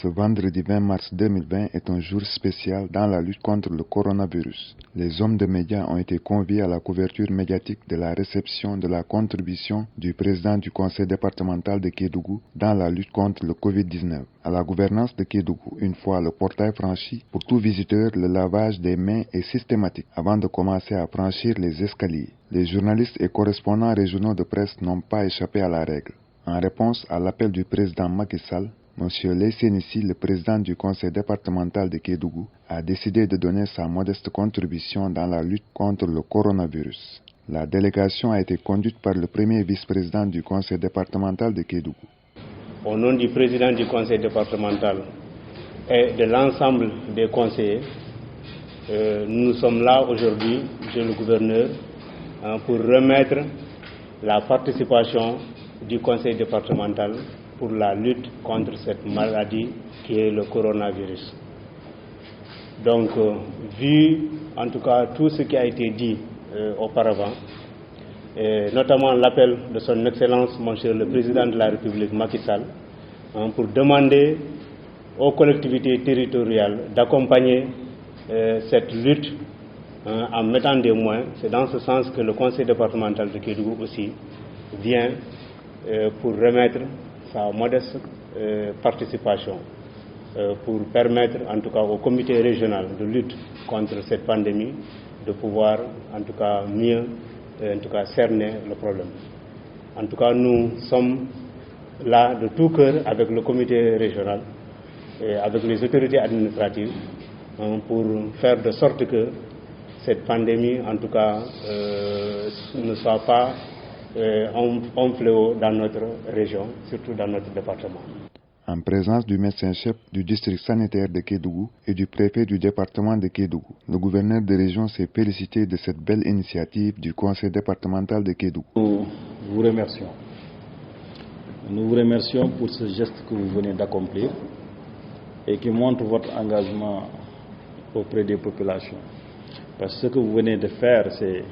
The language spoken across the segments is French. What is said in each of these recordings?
Ce vendredi 20 mars 2020 est un jour spécial dans la lutte contre le coronavirus. Les hommes de médias ont été conviés à la couverture médiatique de la réception de la contribution du président du conseil départemental de Kédougou dans la lutte contre le Covid-19. À la gouvernance de Kédougou, une fois le portail franchi, pour tout visiteur, le lavage des mains est systématique avant de commencer à franchir les escaliers. Les journalistes et correspondants régionaux de presse n'ont pas échappé à la règle. En réponse à l'appel du président Macky Sall, M. Lessenissi, le président du conseil départemental de Kédougou, a décidé de donner sa modeste contribution dans la lutte contre le coronavirus. La délégation a été conduite par le premier vice-président du conseil départemental de Kédougou. Au nom du président du conseil départemental et de l'ensemble des conseillers, nous sommes là aujourd'hui, monsieur le gouverneur, pour remettre la participation du conseil départemental pour la lutte contre cette maladie qui est le coronavirus. Donc, vu en tout cas tout ce qui a été dit auparavant, et notamment l'appel de son Excellence, monsieur le Président de la République, Macky Sall, pour demander aux collectivités territoriales d'accompagner cette lutte en mettant des moyens. C'est dans ce sens que le conseil départemental de Kédougou aussi vient pour remettre sa modeste participation pour permettre en tout cas au comité régional de lutte contre cette pandémie de pouvoir en tout cas mieux cerner le problème. En tout cas, nous sommes là de tout cœur avec le comité régional et avec les autorités administratives pour faire de sorte que cette pandémie en tout cas ne soit pas un fléau dans notre région, surtout dans notre département. En présence du médecin-chef du district sanitaire de Kédougou et du préfet du département de Kédougou, le gouverneur de région s'est félicité de cette belle initiative du conseil départemental de Kédougou. Nous vous remercions. Nous vous remercions pour ce geste que vous venez d'accomplir et qui montre votre engagement auprès des populations. Parce que ce que vous venez de faire, c'est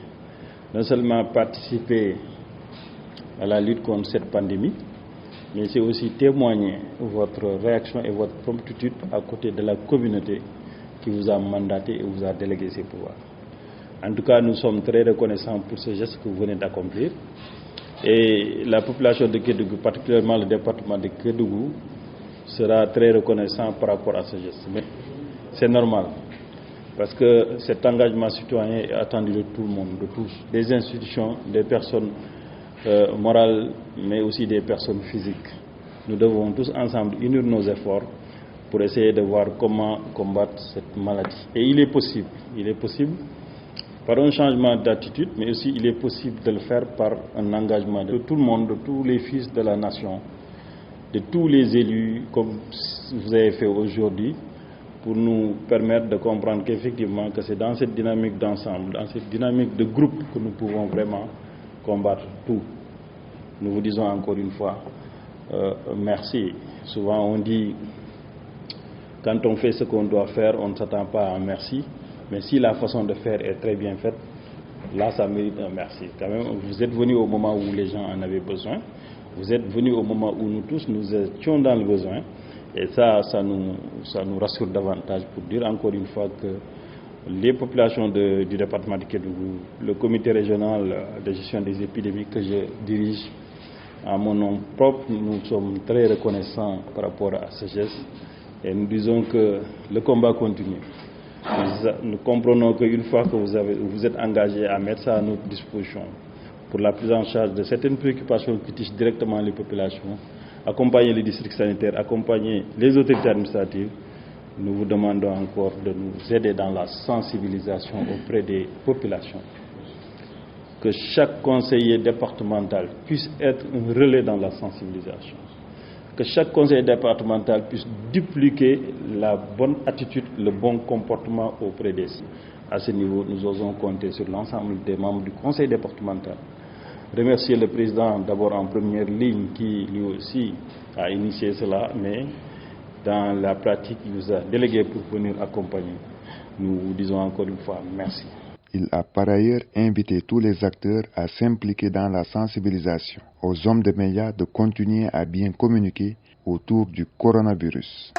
non seulement participer à la lutte contre cette pandémie, mais c'est aussi témoigner votre réaction et votre promptitude à côté de la communauté qui vous a mandaté et vous a délégué ses pouvoirs. En tout cas, nous sommes très reconnaissants pour ce geste que vous venez d'accomplir. Et la population de Kédougou, particulièrement le département de Kédougou, sera très reconnaissant par rapport à ce geste. Mais c'est normal, parce que cet engagement citoyen est attendu de tout le monde, de tous, des institutions, des personnes morales, mais aussi des personnes physiques. Nous devons tous ensemble unir nos efforts pour essayer de voir comment combattre cette maladie. Et il est possible par un changement d'attitude, mais aussi il est possible de le faire par un engagement de tout le monde, de tous les fils de la nation, de tous les élus, comme vous avez fait aujourd'hui, pour nous permettre de comprendre qu'effectivement, que c'est dans cette dynamique d'ensemble, dans cette dynamique de groupe que nous pouvons vraiment combattre tout. Nous vous disons encore une fois merci. Souvent on dit, quand on fait ce qu'on doit faire, on ne s'attend pas à un merci. Mais si la façon de faire est très bien faite, là ça mérite un merci. Quand même, vous êtes venus au moment où les gens en avaient besoin. Vous êtes venus au moment où nous tous, nous étions dans le besoin. Et ça nous rassure davantage pour dire encore une fois que les populations du département de Kédougou, le comité régional de gestion des épidémies que je dirige à mon nom propre, nous sommes très reconnaissants par rapport à ce geste. Et nous disons que le combat continue. Nous comprenons qu'une fois que vous êtes engagé à mettre ça à notre disposition pour la prise en charge de certaines préoccupations qui touchent directement les populations, accompagner les districts sanitaires, accompagner les autorités administratives, nous vous demandons encore de nous aider dans la sensibilisation auprès des populations. Que chaque conseiller départemental puisse être un relais dans la sensibilisation. Que chaque conseiller départemental puisse dupliquer la bonne attitude, le bon comportement auprès des siens. À ce niveau, nous osons compter sur l'ensemble des membres du conseil départemental. Remercier le président d'abord en première ligne qui lui aussi a initié cela, mais dans la pratique, il nous a délégué pour venir accompagner. Nous vous disons encore une fois merci. Il a par ailleurs invité tous les acteurs à s'impliquer dans la sensibilisation, aux hommes de médias de continuer à bien communiquer autour du coronavirus.